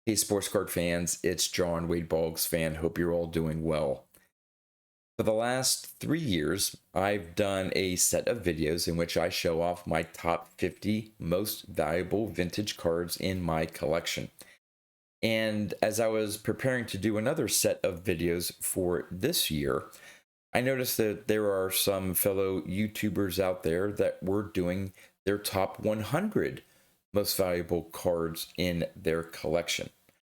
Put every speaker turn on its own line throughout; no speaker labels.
Hey, sports card fans, it's John Wade Boggs fan. Hope you're all doing well. For the last 3 years, I've done a set of videos in which I show off my top 50 most valuable vintage cards in my collection. And as I was preparing to do another set of videos for this year, I noticed that there are some fellow YouTubers out there that were doing their top 100 most valuable cards in their collection.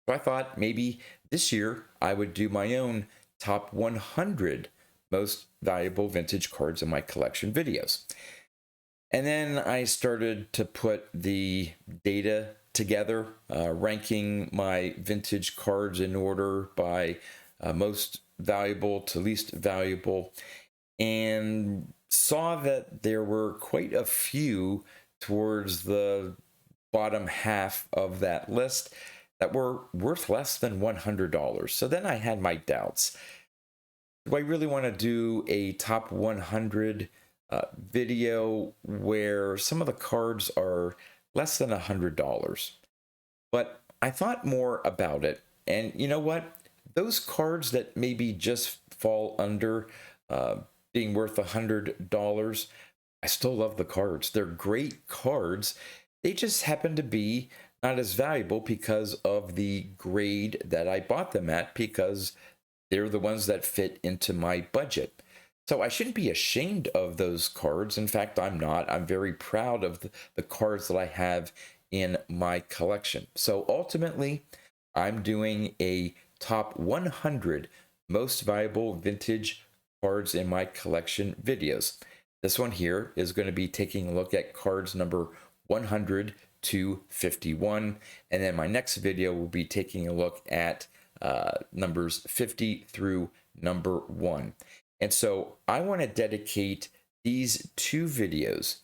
So I thought maybe this year I would do my own top 100 most valuable vintage cards in my collection videos. And then I started to put the data together, ranking my vintage cards in order by most valuable to least valuable, and saw that there were quite a few towards the bottom half of that list that were worth less than $100. So then I had my doubts. Do I really want to do a top 100 video where some of the cards are less than $100? But I thought more about it. And you know what? Those cards that maybe just fall under being worth $100, I still love the cards. They're great cards. They just happen to be not as valuable because of the grade that I bought them at, because they're the ones that fit into my budget. So I shouldn't be ashamed of those cards. In fact, I'm not. I'm very proud of the cards that I have in my collection. So ultimately, I'm doing a top 100 most valuable vintage cards in my collection videos. This one here is going to be taking a look at cards number 100 to 51. And then my next video will be taking a look at numbers 50 through number 1. And so I want to dedicate these two videos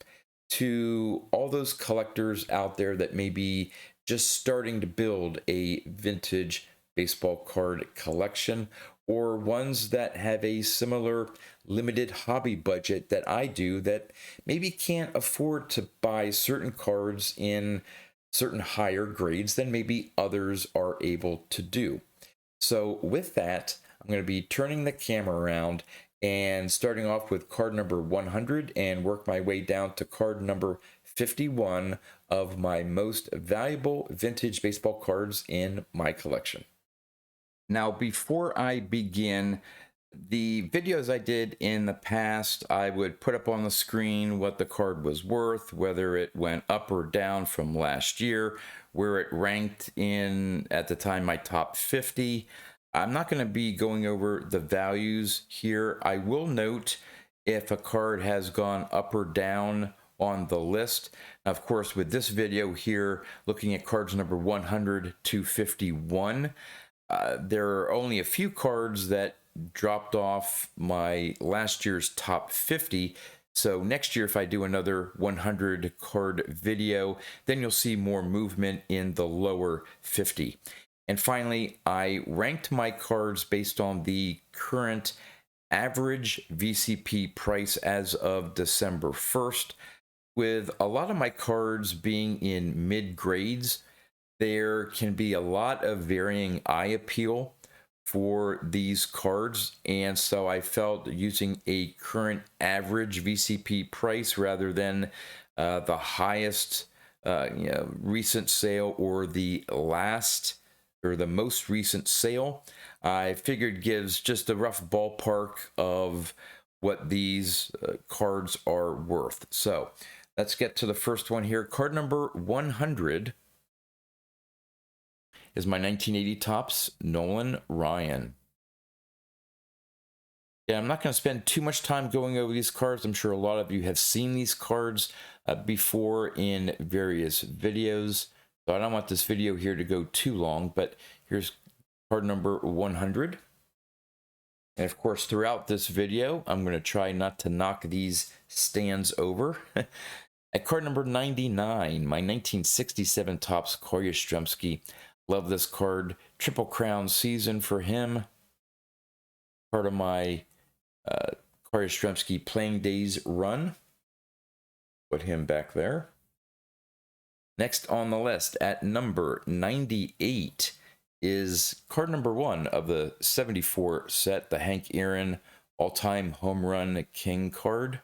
to all those collectors out there that may be just starting to build a vintage baseball card collection, or ones that have a similar limited hobby budget that I do, that maybe can't afford to buy certain cards in certain higher grades than maybe others are able to do. So with that, I'm going to be turning the camera around and starting off with card number 100 and work my way down to card number 51 of my most valuable vintage baseball cards in my collection. Now, before I begin, the videos I did in the past, I would put up on the screen what the card was worth, whether it went up or down from last year, where it ranked in, at the time, my top 50. I'm not going to be going over the values here. I will note if a card has gone up or down on the list. Now, of course, with this video here, looking at cards number 100 to 51, there are only a few cards that dropped off my last year's top 50. So next year, if I do another 100 card video, then you'll see more movement in the lower 50. And finally, I ranked my cards based on the current average VCP price as of December 1st. With a lot of my cards being in mid grades, there can be a lot of varying eye appeal for these cards, and so I felt using a current average VCP price rather than the highest recent sale or the last or the most recent sale, I figured gives just a rough ballpark of what these cards are worth. So let's get to the first one here. Card number 100 is my 1980 Topps Nolan Ryan. Yeah, I'm not going to spend too much time going over these cards. I'm sure a lot of you have seen these cards before in various videos. So I don't want this video here to go too long, but here's card number 100. And of course, throughout this video, I'm going to try not to knock these stands over. At card number 99, my 1967 Topps Corey Yastrzemski. Love this card. Triple Crown season for him. Part of my Corey Yastrzemski playing days run. Put him back there. Next on the list at number 98 is card number 1 of the 74 set, the Hank Aaron all-time home run king card.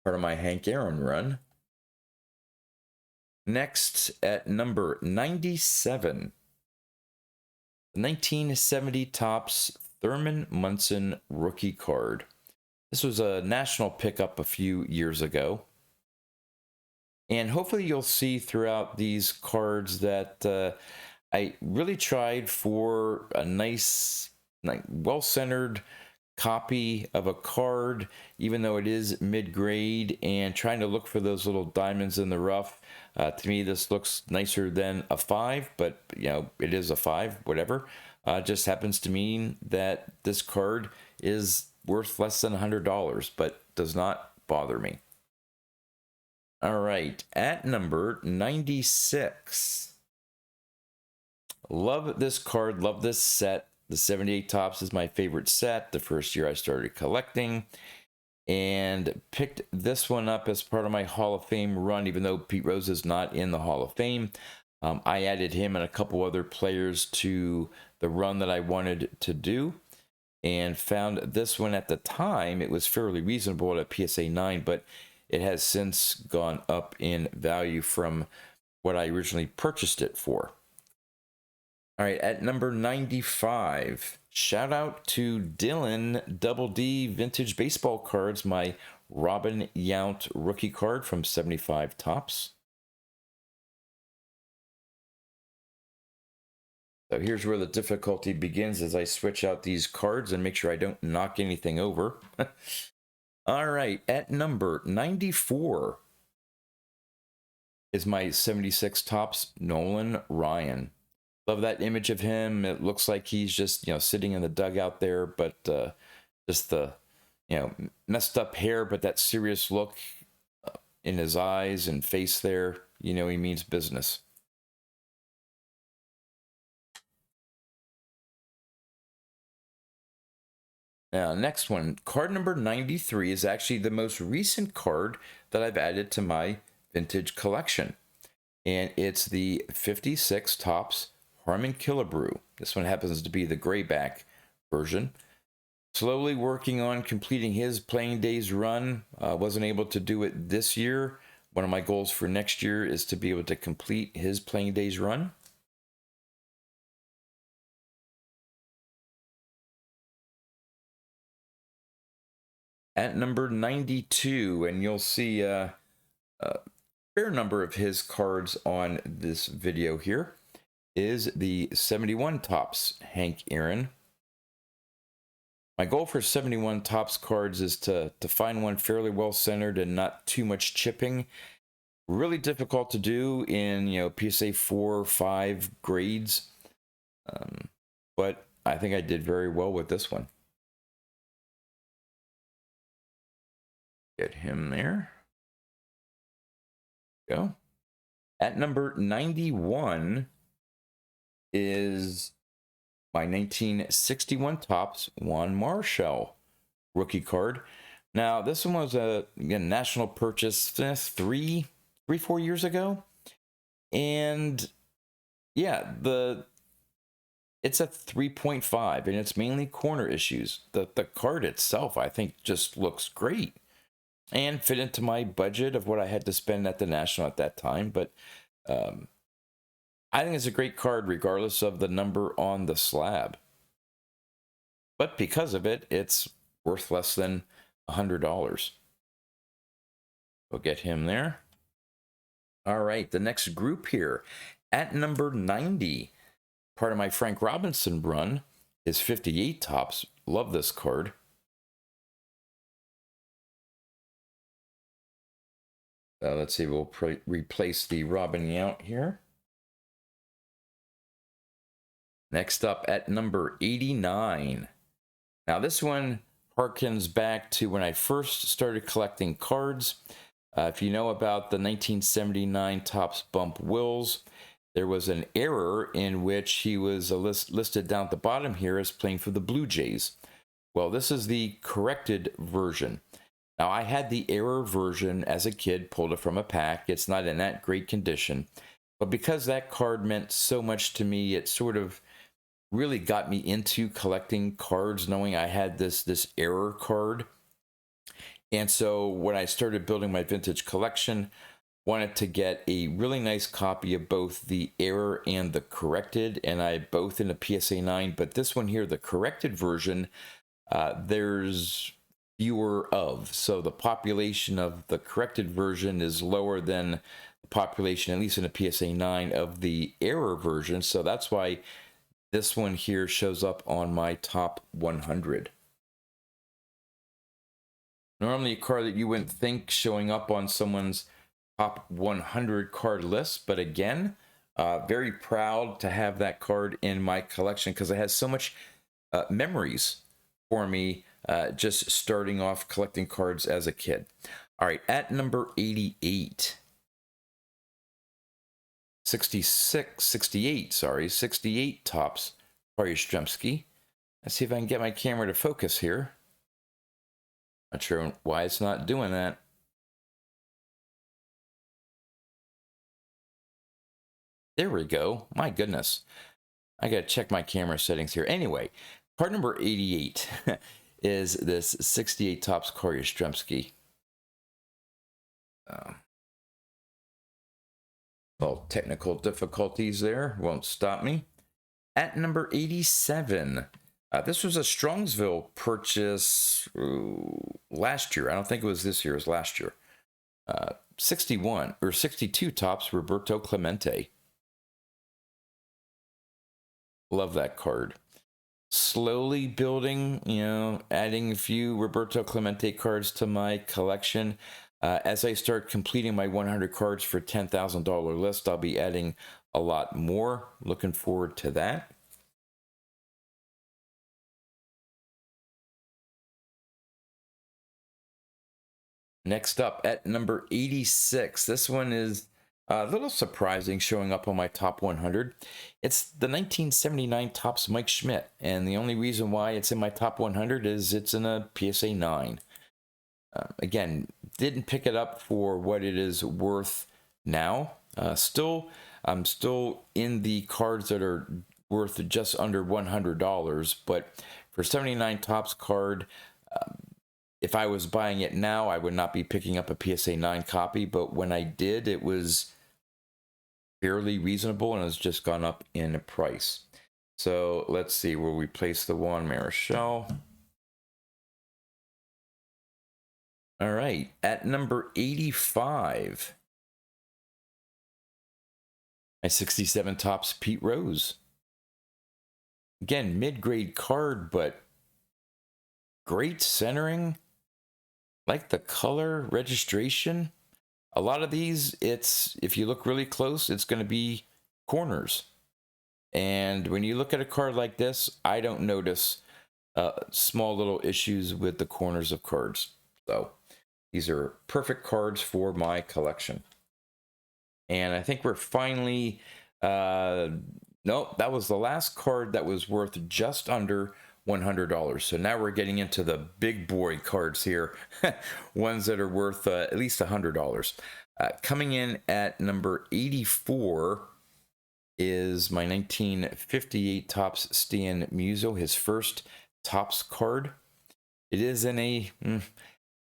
Part of my Hank Aaron run. Next at number 97, the 1970 Topps Thurman Munson rookie card. This was a national pickup a few years ago. And hopefully you'll see throughout these cards that I really tried for a nice, well-centered copy of a card, even though it is mid-grade, and trying to look for those little diamonds in the rough. To me, this looks nicer than a 5, but you know, it is a 5, whatever. Just happens to mean that this card is worth less than $100, but does not bother me. All right, at number 96. Love this card, love this set. The 78 Topps is my favorite set. The first year I started collecting, and picked this one up as part of my Hall of Fame run, even though Pete Rose is not in the Hall of Fame. I added him and a couple other players to the run that I wanted to do, and found this one at the time. It was fairly reasonable at a PSA 9, but it has since gone up in value from what I originally purchased it for. All right, at number 95, shout out to Dylan Double D Vintage Baseball Cards, my Robin Yount rookie card from 75 Topps. So here's where the difficulty begins as I switch out these cards and make sure I don't knock anything over. All right, at number 94 is my 76 Topps Nolan Ryan. Love that image of him. It looks like he's just, sitting in the dugout there, but just the, messed up hair, but that serious look in his eyes and face there, he means business. Now, next one, card number 93 is actually the most recent card that I've added to my vintage collection. And it's the 56 Topps Harmon Killebrew. This one happens to be the grayback version. Slowly working on completing his playing days run. Wasn't able to do it this year. One of my goals for next year is to be able to complete his playing days run. At number 92, and you'll see a fair number of his cards on this video here, is the 71 Topps Hank Aaron. My goal for 71 Topps cards is to find one fairly well centered and not too much chipping. Really difficult to do in PSA 4 or 5 grades, but I think I did very well with this one. Get him there. Go. At number 91 is my 1961 Topps Juan Marshall rookie card. Now, this one was a national purchase 4 years ago. And yeah, it's a 3.5, and it's mainly corner issues. The card itself, I think, just looks great and fit into my budget of what I had to spend at the National at that time. But I think it's a great card regardless of the number on the slab. But because of it, it's worth less than $100. We'll get him there. All right, the next group here. At number 90, part of my Frank Robinson run is 58 Topps. Love this card. Let's see, we'll replace the Robin Yount here. Next up at number 89. Now this one harkens back to when I first started collecting cards. If you know about the 1979 Topps Bump Wills, there was an error in which he was listed down at the bottom here as playing for the Blue Jays. Well, this is the corrected version. Now, I had the error version as a kid, pulled it from a pack. It's not in that great condition. But because that card meant so much to me, it sort of really got me into collecting cards, knowing I had this error card. And so when I started building my vintage collection, wanted to get a really nice copy of both the error and the corrected, and I both in a PSA 9. But this one here, the corrected version, there's fewer of. So the population of the corrected version is lower than the population, at least in a PSA 9, of the error version. So that's why this one here shows up on my top 100. Normally a card that you wouldn't think showing up on someone's top 100 card list, but again, very proud to have that card in my collection because it has so much memories for me, just starting off collecting cards as a kid. All right, at number 88, 68 tops, Yastrzemski. Let's see if I can get my camera to focus here. Not sure why it's not doing that. There we go. My goodness. I got to check my camera settings here. Anyway, card number 88 is this 68 tops Yastrzemski. Well, technical difficulties there won't stop me. At number 87, this was a Strongsville purchase last year. I don't think it was this year, it was last year. 61 or 62 tops Roberto Clemente. Love that card. Slowly building, adding a few Roberto Clemente cards to my collection. As I start completing my 100 cards for $10,000 list, I'll be adding a lot more. Looking forward to that. Next up at number 86. This one is a little surprising showing up on my top 100. It's the 1979 Topps Mike Schmidt. And the only reason why it's in my top 100 is it's in a PSA 9. Again, didn't pick it up for what it is worth now. I'm still in the cards that are worth just under $100. But for 79 Topps card, if I was buying it now, I would not be picking up a PSA 9 copy. But when I did, it was fairly reasonable and has just gone up in price. So let's see where we place the Juan Marichal. All right, at number 85, my 67 Topps Pete Rose. Again, mid-grade card, but great centering. Like the color, registration. A lot of these, if you look really close, it's going to be corners. And when you look at a card like this, I don't notice small little issues with the corners of cards. So these are perfect cards for my collection. And I think we're finally, nope, that was the last card that was worth just under $100. So now we're getting into the big boy cards here, ones that are worth at least $100. Coming in at number 84 is my 1958 Topps Stan Musial, his first Topps card. It is in a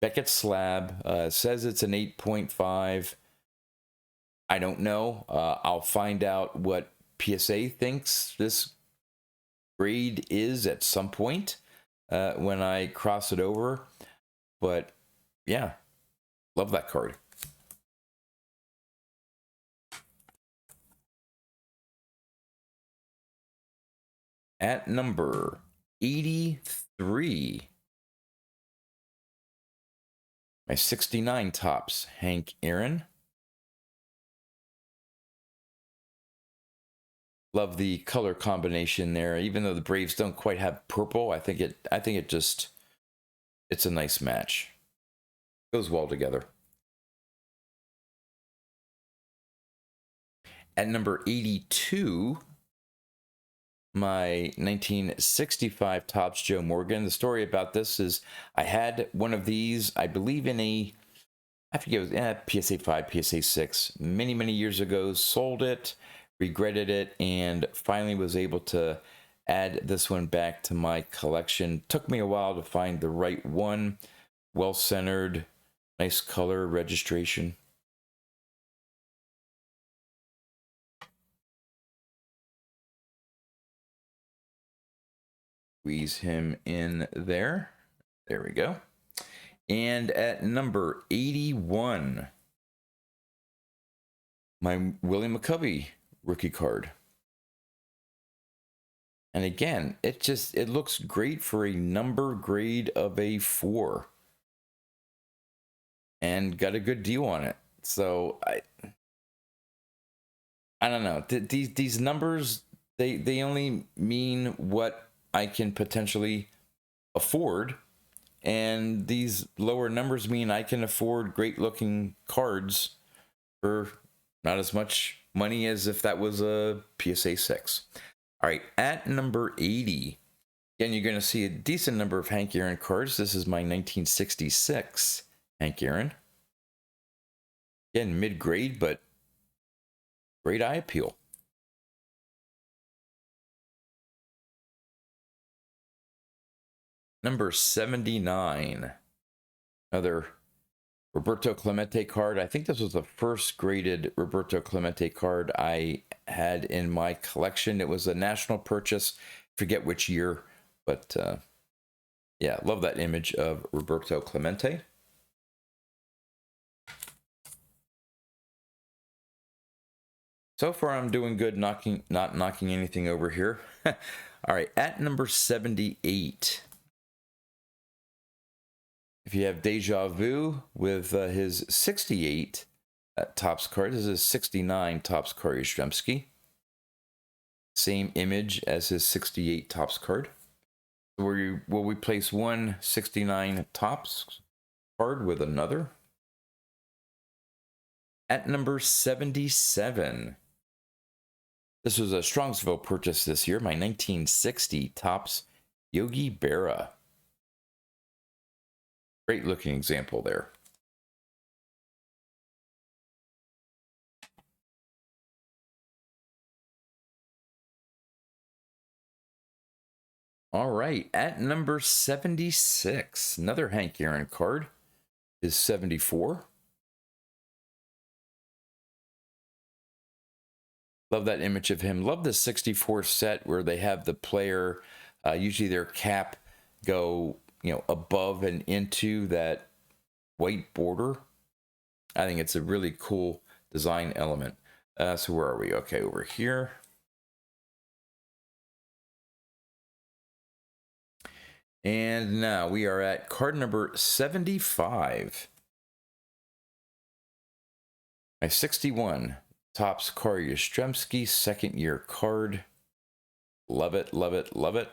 Beckett slab. Says it's an 8.5. I don't know. I'll find out what PSA thinks this grade is at some point when I cross it over. But yeah, love that card. At number 83, my 69 Topps Hank Aaron. Love the color combination there. Even though the Braves don't quite have purple, I think it just, it's a nice match. Goes well together. At number 82, my 1965 Topps Joe Morgan. The story about this is I had one of these, I believe in a, I forget, it was PSA 5, PSA 6, many, many years ago, sold it, regretted it, and finally was able to add this one back to my collection. Took me a while to find the right one, well-centered, nice color registration. Squeeze him in there. There we go. And at number 81, my Willie McCovey rookie card. And again, it looks great for a number grade of a 4. And got a good deal on it. So I don't know. These numbers, they only mean what I can potentially afford, and these lower numbers mean I can afford great looking cards for not as much money as if that was a PSA 6. All right, at number 80, again, you're going to see a decent number of Hank Aaron cards. This is my 1966 Hank Aaron. Again, mid-grade, but great eye appeal. Number 79, another Roberto Clemente card. I think this was the first graded Roberto Clemente card I had in my collection. It was a national purchase, forget which year, but yeah, love that image of Roberto Clemente. So far, I'm doing good, not knocking anything over here. All right, at number 78. If you have Deja Vu with his 68 Topps card, this is 69 Topps card Yastrzemski. Same image as his 68 Topps card. Will we place one 69 Topps card with another? At number 77. This was a Strongsville purchase this year, my 1960 Topps Yogi Berra. Great looking example there. All right, at number 76, another Hank Aaron card is 74. Love that image of him. Love the 64 set where they have the player, usually their cap go, above and into that white border. I think it's a really cool design element. So where are we? Okay, over here. And now we are at card number 75. My 61 Topps card Yastrzemski second year card. Love it, love it, love it.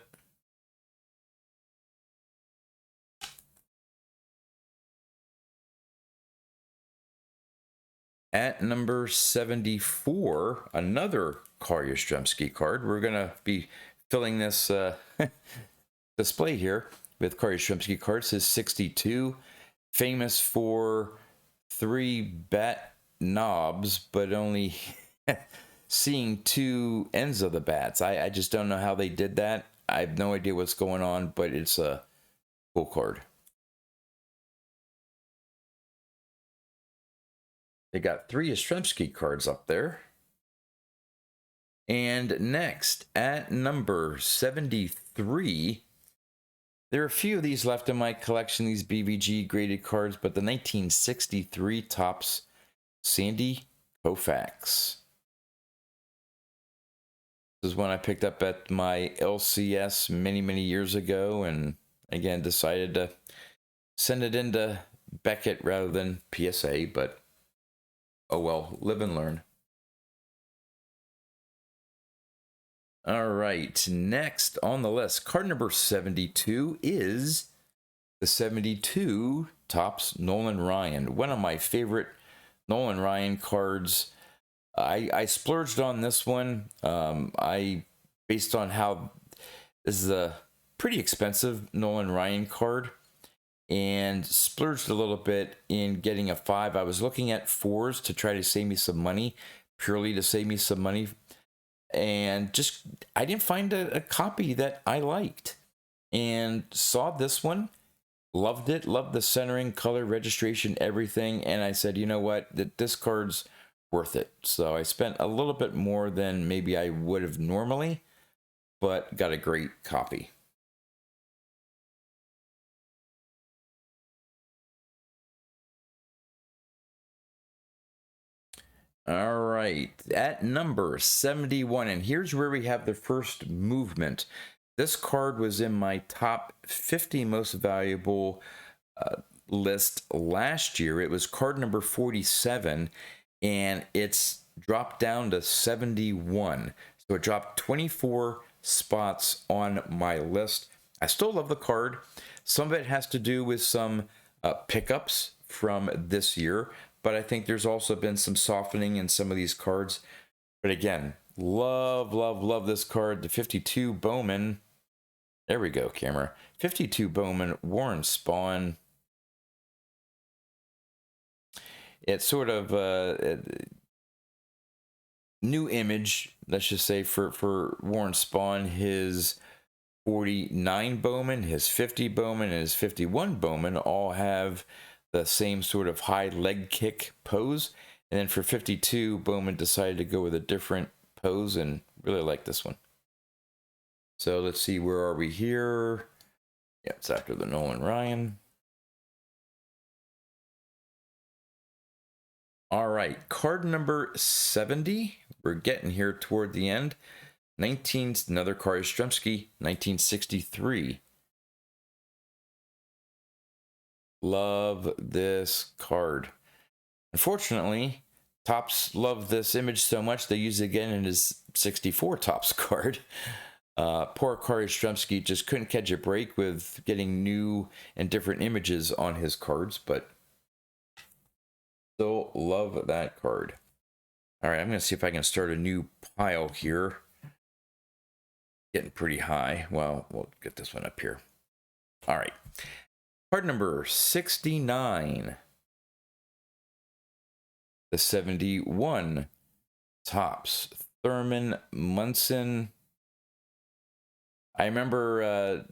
At number 74, another Carl Yastrzemski card. We're going to be filling this display here with Carl Yastrzemski cards. His 62, famous for 3 bat knobs, but only seeing 2 ends of the bats. I just don't know how they did that. I have no idea what's going on, but it's a cool card. They got 3 Yastrzemski cards up there. And next, at number 73, there are a few of these left in my collection, these BVG graded cards, but the 1963 Topps Sandy Koufax. This is one I picked up at my LCS many, many years ago, and again, decided to send it into Beckett rather than PSA, but oh well, live and learn. All right, next on the list, card number 72 is the 72 Topps Nolan Ryan, one of my favorite Nolan Ryan cards. I splurged on this one. I based on how this is a pretty expensive Nolan Ryan card, and splurged a little bit in getting a 5. I was looking at 4s to try to save me some money, purely to save me some money, and just I didn't find a copy that I liked, and saw this one, loved it, loved the centering, color, registration, everything, and I said, you know what, this card's worth it. So I spent a little bit more than maybe I would have normally, but got a great copy. All right, at number 71, and here's where we have the first movement. This card was in my top 50 most valuable list last year. It was card number 47, and it's dropped down to 71. So it dropped 24 spots on my list. I still love the card. Some of it has to do with some pickups from this year, but I think there's also been some softening in some of these cards. But again, love, love, love this card. The 52 Bowman. There we go, camera. 52 Bowman, Warren Spahn. It's sort of a new image, let's just say, for Warren Spahn. His 49 Bowman, his 50 Bowman, and his 51 Bowman all have the same sort of high leg kick pose. And then for 52, Bowman decided to go with a different pose, and really like this one. So let's see, where are we here? Yeah, it's after the Nolan Ryan. All right, card number 70. We're getting here toward the end. Another card, Yastrzemski, 1963. Love this card. Unfortunately, Topps loved this image so much they used it again in his 64 Topps card. Poor Kari Yastrzemski just couldn't catch a break with getting new and different images on his cards, but still love that card. All right, I'm going to see if I can start a new pile here. Getting pretty high. Well, we'll get this one up here. All right. Card number 69. The 71 Topps Thurman Munson. I remember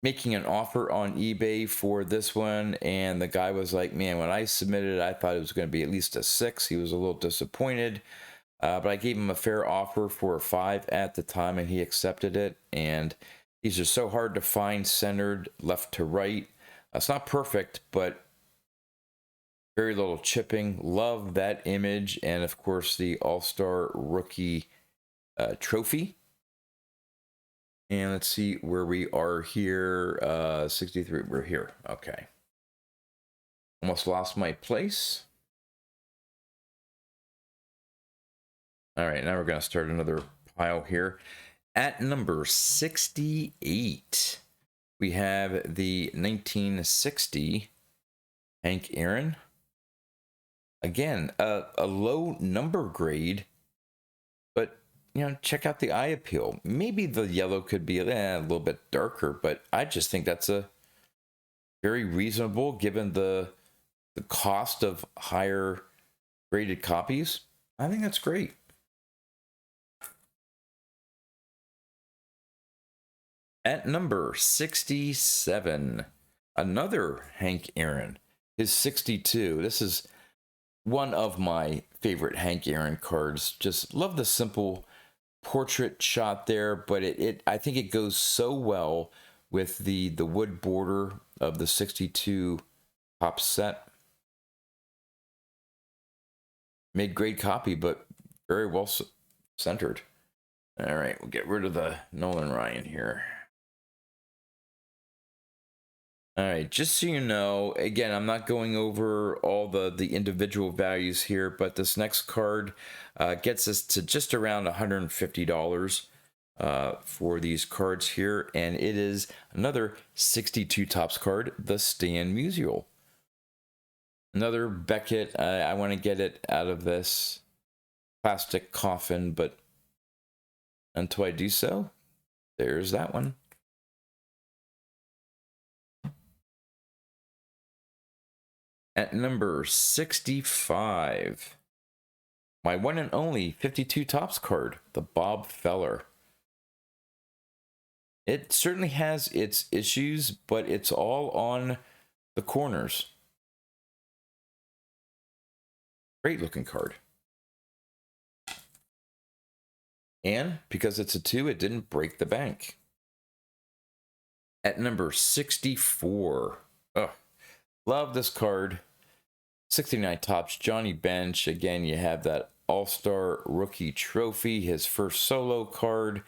making an offer on eBay for this one, and the guy was like, man, when I submitted, I thought it was going to be at least a 6. He was a little disappointed, but I gave him a fair offer for a 5 at the time, and he accepted it. And these are so hard to find, centered left to right. It's not perfect, but very little chipping. Love that image. And of course, the All-Star Rookie trophy. And let's see where we are here. 63, we're here. Okay. Almost lost my place. All right, now we're going to start another pile here. At number 68, we have the 1960 Hank Aaron. Again, a low number grade, but, you know, check out the eye appeal. Maybe the yellow could be a little bit darker, but I just think that's a very reasonable given the cost of higher graded copies. I think that's great. At number 67, another Hank Aaron, his 62. This is one of my favorite Hank Aaron cards. Just love the simple portrait shot there, but I think it goes so well with the wood border of the 62 Topps set. Made great copy, but very well centered. All right, we'll get rid of the Nolan Ryan here. All right, just so you know, again, I'm not going over all the individual values here, but this next card gets us to just around $150 for these cards here, and it is another 62 Topps card, the Stan Musial. Another Beckett. I want to get it out of this plastic coffin, but until I do so, there's that one. At number 65, my one and only 52 Topps card, the Bob Feller. It certainly has its issues, but it's all on the corners. Great looking card. And because it's a 2, it didn't break the bank. At number 64, oh, love this card. 69 Topps, Johnny Bench. Again, you have that All-Star Rookie Trophy, his first solo card.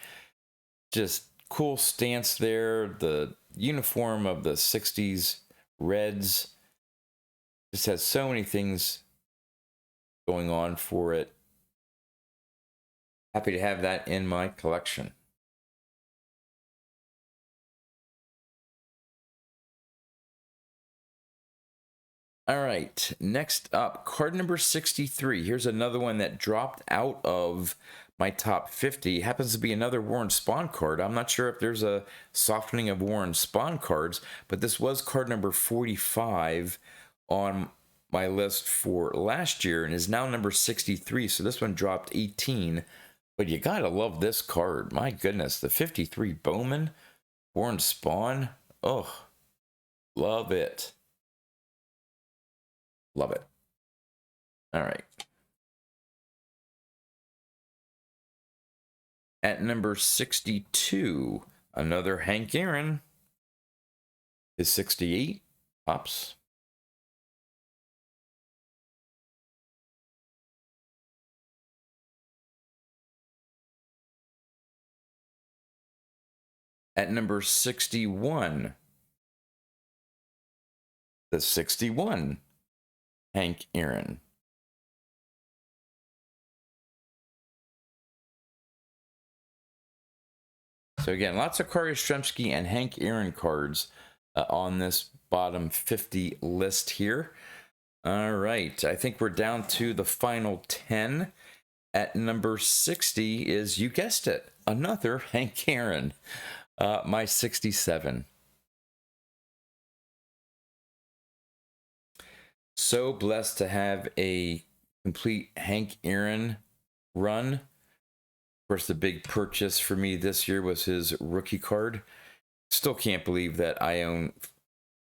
Just cool stance there. The uniform of the 60s Reds just has so many things going on for it. Happy to have that in my collection. All right, next up, card number 63. Here's another one that dropped out of my top 50. It happens to be another Warren Spahn card. I'm not sure if there's a softening of Warren Spahn cards, but this was card number 45 on my list for last year and is now number 63. So this one dropped 18. But you gotta love this card. My goodness, the 53 Bowman, Warren Spahn. Oh, love it. Love it. All right. At number 62, another Hank Aaron. Is 68 Topps. At number 61, the 61 Hank Aaron. So again, lots of Kari Yastrzemski and Hank Aaron cards on this bottom 50 list here. All right, I think we're down to the final 10. At number 60 is, you guessed it, another Hank Aaron, my 67. So blessed to have a complete Hank Aaron run. Of course, the big purchase for me this year was his rookie card. Still can't believe that I own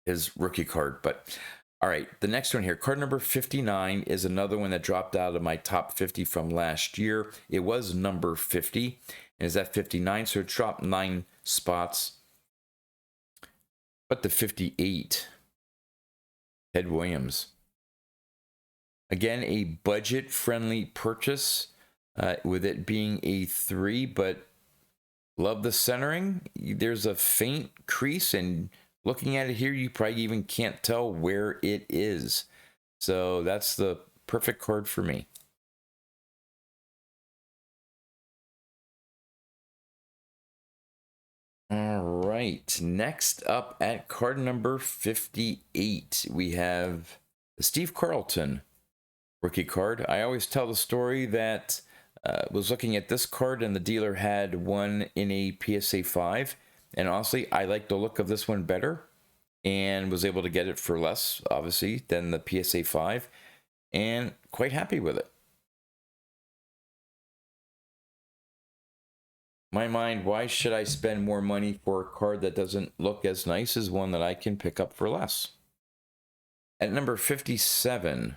his rookie card, but all right, the next one here, card number 59 is another one that dropped out of my top 50 from last year. It was number 50 and is at 59, so it dropped 9 spots. But the 58, Ted Williams. Again, a budget-friendly purchase with it being a 3, but love the centering. There's a faint crease, and looking at it here, you probably even can't tell where it is. So that's the perfect card for me. All right, next up at card number 58, we have the Steve Carlton rookie card. I always tell the story that was looking at this card and the dealer had one in a PSA 5. And honestly, I like the look of this one better and was able to get it for less, obviously, than the PSA 5. And quite happy with it. My mind, why should I spend more money for a card that doesn't look as nice as one that I can pick up for less? At number 57,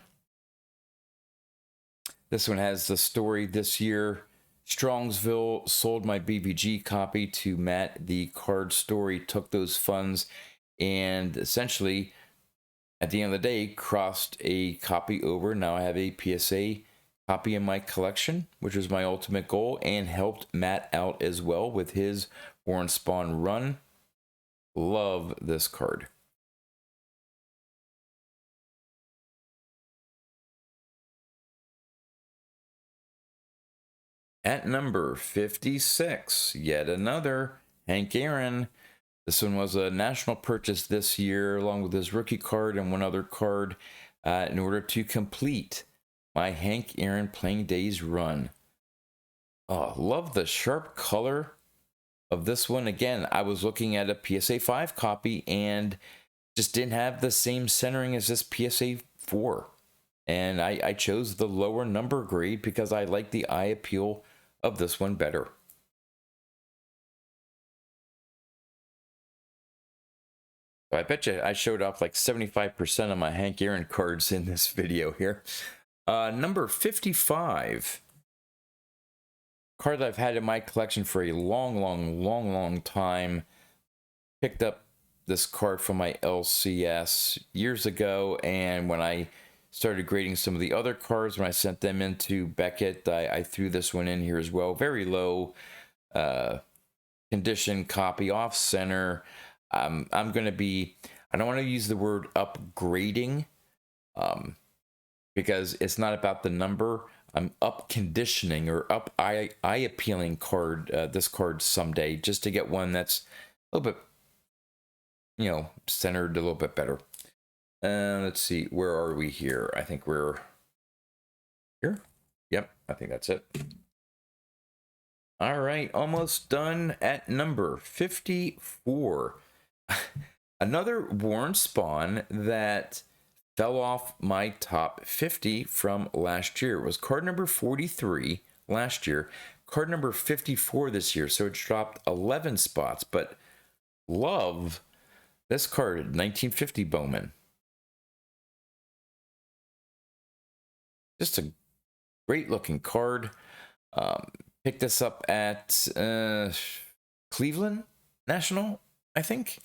this one has the story this year. Strongsville sold my BVG copy to Matt. The card story took those funds and essentially, at the end of the day, crossed a copy over. Now I have a PSA copy in my collection, which was my ultimate goal, and helped Matt out as well with his Warren Spahn run. Love this card. At number 56, yet another Hank Aaron. This one was a national purchase this year, along with his rookie card and one other card, in order to complete my Hank Aaron Playing Days run. Oh, love the sharp color of this one. Again, I was looking at a PSA 5 copy and just didn't have the same centering as this PSA 4. And I chose the lower number grade because I like the eye appeal of this one better. So I bet you I showed off like 75% of my Hank Aaron cards in this video here. Number 55. Card that I've had in my collection for a long time. Picked up this card from my LCS years ago, and when I started grading some of the other cards, when I sent them into Beckett, I threw this one in here as well. Very low condition copy, off center. I'm going to be, I don't want to use the word upgrading because it's not about the number. I'm up conditioning or up eye appealing card, this card someday, just to get one that's a little bit, you know, centered a little bit better. Let's see, where are we here? I think we're here. Yep, I think that's it. All right, almost done at number 54. Another worn spawn that fell off my top 50 from last year. It was card number 43 last year, card number 54 this year. So it's dropped 11 spots, but love this card, 1950 Bowman. Just a great looking card. Picked this up at Cleveland National, I think.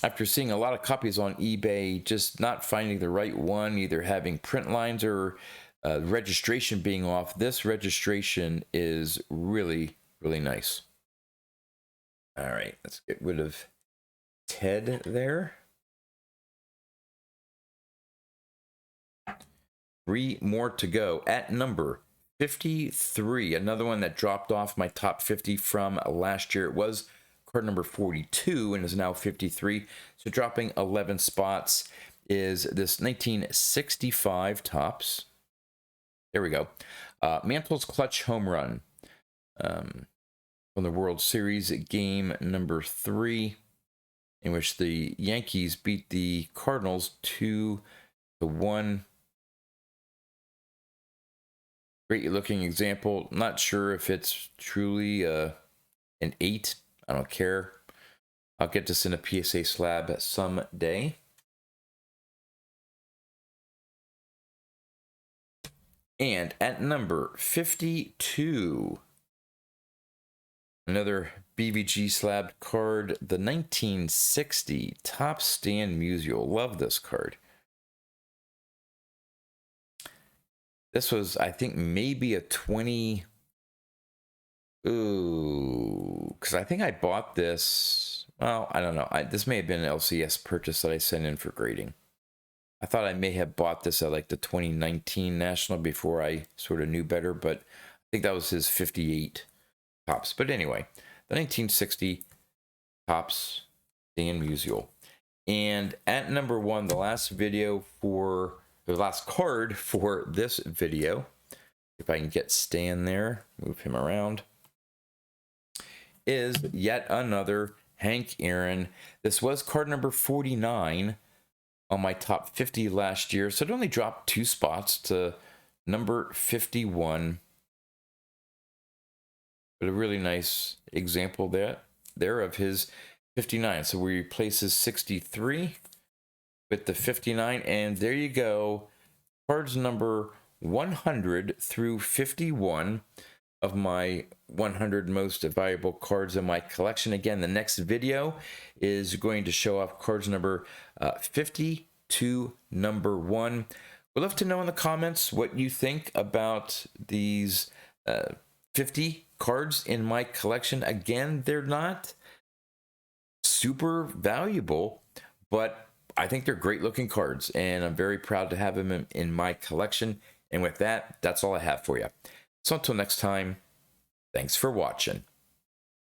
After seeing a lot of copies on eBay, just not finding the right one, either having print lines or registration being off. This registration is really nice. All right, let's get rid of Ted there. 3 more to go at number 53. Another one that dropped off my top 50 from last year. It was card number 42 and is now 53. So dropping 11 spots is this 1965 Topps. There we go. Mantle's clutch home run from the World Series, game number 3, in which the Yankees beat the Cardinals 2-1. Great looking example. Not sure if it's truly an 8. I don't care. I'll get this in a PSA slab someday. And at number 52, another BVG slab card, the 1960 Topps Stan Musial. Love this card. This was, I think, maybe a 20. Ooh, because I think I bought this. Well, I don't know. This may have been an LCS purchase that I sent in for grading. I thought I may have bought this at like the 2019 National before I sort of knew better, but I think that was his 58 Topps. But anyway, the 1960 Topps Stan Musial. And at number 1, the last video for the last card for this video, if I can get Stan there, move him around, is yet another Hank Aaron. This was card number 49 on my top 50 last year, so it only dropped 2 spots to number 51. But a really nice example there of his 59. So we replace his 63 with the 59, and there you go. Cards number 100 through 51 of my 100 most valuable cards in my collection. Again, the next video is going to show off cards number 50 to number 1. We'd love to know in the comments what you think about these 50 cards in my collection. Again, they're not super valuable, but I think they're great looking cards, and I'm very proud to have them in my collection. And with that, that's all I have for you. So until next time, thanks for watching.